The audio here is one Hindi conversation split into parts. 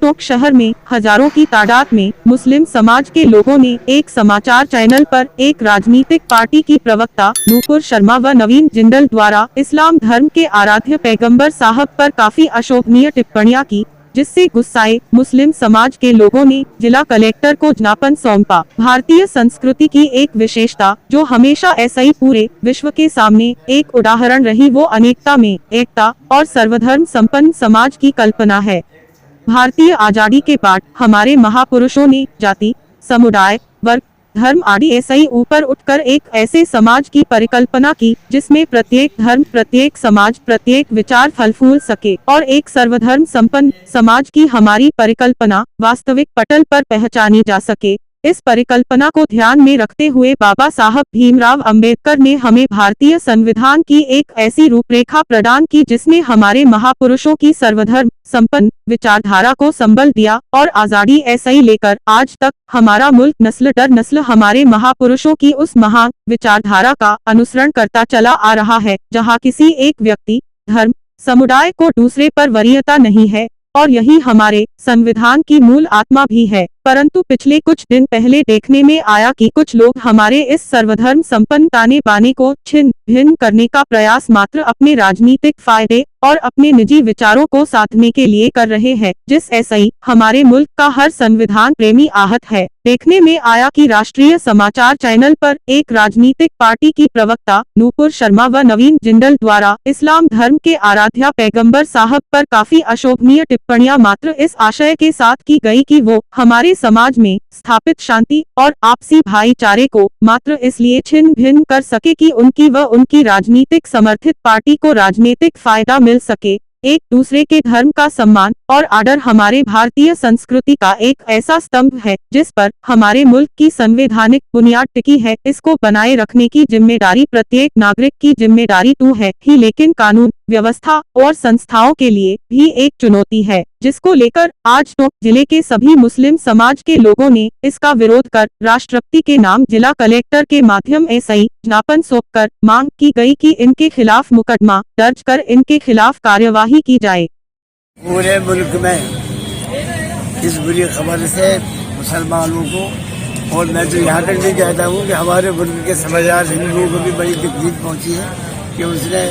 टोंक शहर में हजारों की तादाद में मुस्लिम समाज के लोगों ने एक समाचार चैनल पर एक राजनीतिक पार्टी की प्रवक्ता नूपुर शर्मा व नवीन जिंदल द्वारा इस्लाम धर्म के आराध्य पैगंबर साहब पर काफी अशोभनीय टिप्पणियां की, जिससे गुस्साए मुस्लिम समाज के लोगों ने जिला कलेक्टर को ज्ञापन सौंपा। भारतीय संस्कृति की एक विशेषता जो हमेशा ऐसा ही पूरे विश्व के सामने एक उदाहरण रही, वो अनेकता में एकता और सर्वधर्म संपन्न समाज की कल्पना है। भारतीय आजादी के बाद हमारे महापुरुषों ने जाति, समुदाय, वर्ग, धर्म आदि ऐसे ही ऊपर उठकर एक ऐसे समाज की परिकल्पना की जिसमें प्रत्येक धर्म, प्रत्येक समाज, प्रत्येक विचार फल फूल सके और एक सर्वधर्म संपन्न समाज की हमारी परिकल्पना वास्तविक पटल पर पहचानी जा सके। इस परिकल्पना को ध्यान में रखते हुए बाबा साहब भीमराव अंबेडकर ने हमें भारतीय संविधान की एक ऐसी रूपरेखा प्रदान की जिसमें हमारे महापुरुषों की सर्वधर्म संपन्न विचारधारा को संबल दिया और आजादी ऐसे ही लेकर आज तक हमारा मुल्क नस्ल दर नस्ल हमारे महापुरुषों की उस महान विचारधारा का अनुसरण करता चला आ रहा है, जहाँ किसी एक व्यक्ति, धर्म, समुदाय को दूसरे पर वरीयता नहीं है और यही हमारे संविधान की मूल आत्मा भी है। परंतु पिछले कुछ दिन पहले देखने में आया कि कुछ लोग हमारे इस सर्वधर्म संपन्न ताने बाने को छिन्न भिन्न करने का प्रयास मात्र अपने राजनीतिक फायदे और अपने निजी विचारों को साधने के लिए कर रहे हैं, जिस ऐसे ही हमारे मुल्क का हर संविधान प्रेमी आहत है। देखने में आया कि राष्ट्रीय समाचार चैनल पर एक राजनीतिक पार्टी की प्रवक्ता नूपुर शर्मा व नवीन जिंदल द्वारा इस्लाम धर्म के आराध्या पैगंबर साहब पर काफी अशोभनीय टिप्पणियां मात्र इस आशय के साथ की गई कि वो हमारे समाज में स्थापित शांति और आपसी भाईचारे को मात्र इसलिए छिन्न भिन्न कर सके कि उनकी व उनकी राजनीतिक समर्थित पार्टी को राजनीतिक फायदा मिल सके। एक दूसरे के धर्म का सम्मान और आदर हमारे भारतीय संस्कृति का एक ऐसा स्तंभ है जिस पर हमारे मुल्क की संवैधानिक बुनियाद टिकी है। इसको बनाए रखने की जिम्मेदारी प्रत्येक नागरिक की जिम्मेदारी तो है ही, लेकिन कानून व्यवस्था और संस्थाओं के लिए भी एक चुनौती है, जिसको लेकर आज टोंक जिले के सभी मुस्लिम समाज के लोगों ने इसका विरोध कर राष्ट्रपति के नाम जिला कलेक्टर के माध्यम ऐसे ही ज्ञापन सौंपकर मांग की गई कि इनके खिलाफ मुकदमा दर्ज कर इनके खिलाफ कार्यवाही की जाए। पूरे मुल्क में इस बुरी खबर से मुसलमानों को, और मैं तो यहाँ तक भी कहता हूँ कि हमारे मुल्क के समझदार हिंदुओं को भी बड़ी तकलीफ पहुँची है कि उसने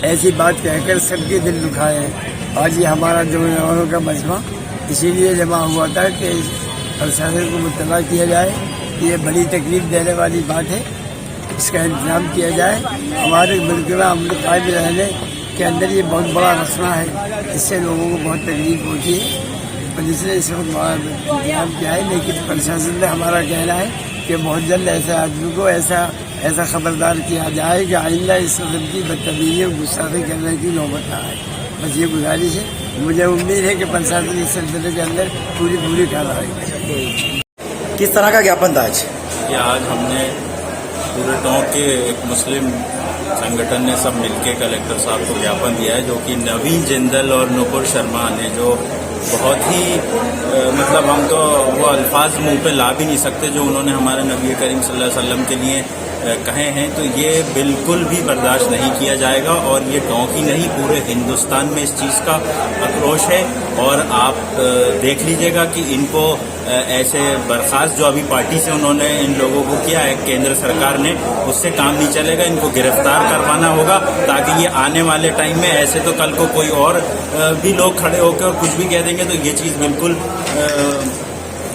ऐसी बात कहकर सबके दिल दुखाए हैं। आज ये हमारा नौजवानों का मजमा इसीलिए जमा हुआ था कि प्रशासन को मुतला किया जाए। ये बड़ी तकलीफ देने वाली बात है, इसका इंतजाम किया जाए। हमारे मुल्क में अमन कायम रहने के अंदर ये बहुत बड़ा मसला है, इससे लोगों को बहुत तकलीफ होती है। पुलिस ने इस वक्त इंतजाम किया है, लेकिन प्रशासन ने हमारा कहना है कि बहुत जल्द ऐसे आदमी को ऐसा खबरदार किया जाए कि आइंदा इस किस्म की बदतमीजी और गुस्साखी करने की नौबत ना आए। बस ये गुजारिश है। मुझे उम्मीद है कि प्रशासन इस सिलसिले के अंदर पूरी कार्रवाई करेगी। किस तरह का ज्ञापन था आज हमने पूरे टोंक के एक मुस्लिम संगठन ने सब मिलके कलेक्टर साहब को ज्ञापन दिया है, जो कि नवीन जिंदल और नूपुर शर्मा ने जो बहुत ही मतलब हम तो वो अल्फाज मुंह पे ला भी नहीं सकते जो उन्होंने हमारे नबी करीम सल्लल्लाहु अलैहि वसल्लम के लिए कहे हैं, तो ये बिल्कुल भी बर्दाश्त नहीं किया जाएगा। और ये टोंक ही नहीं, पूरे हिंदुस्तान में इस चीज़ का आक्रोश है। और आप देख लीजिएगा कि इनको ऐसे बर्खास्त जो अभी पार्टी से उन्होंने इन लोगों को किया है केंद्र सरकार ने, उससे काम नहीं चलेगा। इनको गिरफ्तार करवाना होगा ताकि ये आने वाले टाइम में ऐसे तो कल को कोई और भी लोग खड़े होकर और कुछ भी कह देंगे, तो ये चीज़ बिल्कुल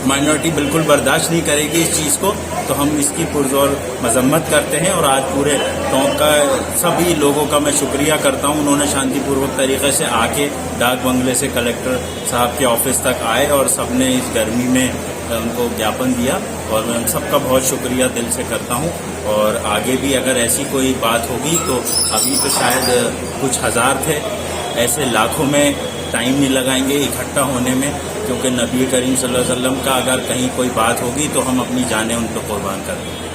माइनॉरिटी बिल्कुल बर्दाश्त नहीं करेगी इस चीज़ को। तो हम इसकी पुरजोर मजम्मत करते हैं और आज पूरे टोंक का सभी लोगों का मैं शुक्रिया करता हूं। उन्होंने शांतिपूर्वक तरीके से आके डाक बंगले से कलेक्टर साहब के ऑफिस तक आए और सबने इस गर्मी में उनको ज्ञापन दिया, और मैं उन सबका बहुत शुक्रिया दिल से करता हूं। और आगे भी अगर ऐसी कोई बात होगी तो अभी तो शायद कुछ हज़ार थे, ऐसे लाखों में टाइम नहीं लगाएंगे इकट्ठा होने में, क्योंकि नबी करीम सल्लल्लाहु अलैहि वसल्लम का अगर कहीं कोई बात होगी तो हम अपनी जानें उन पर कुर्बान करेंगे।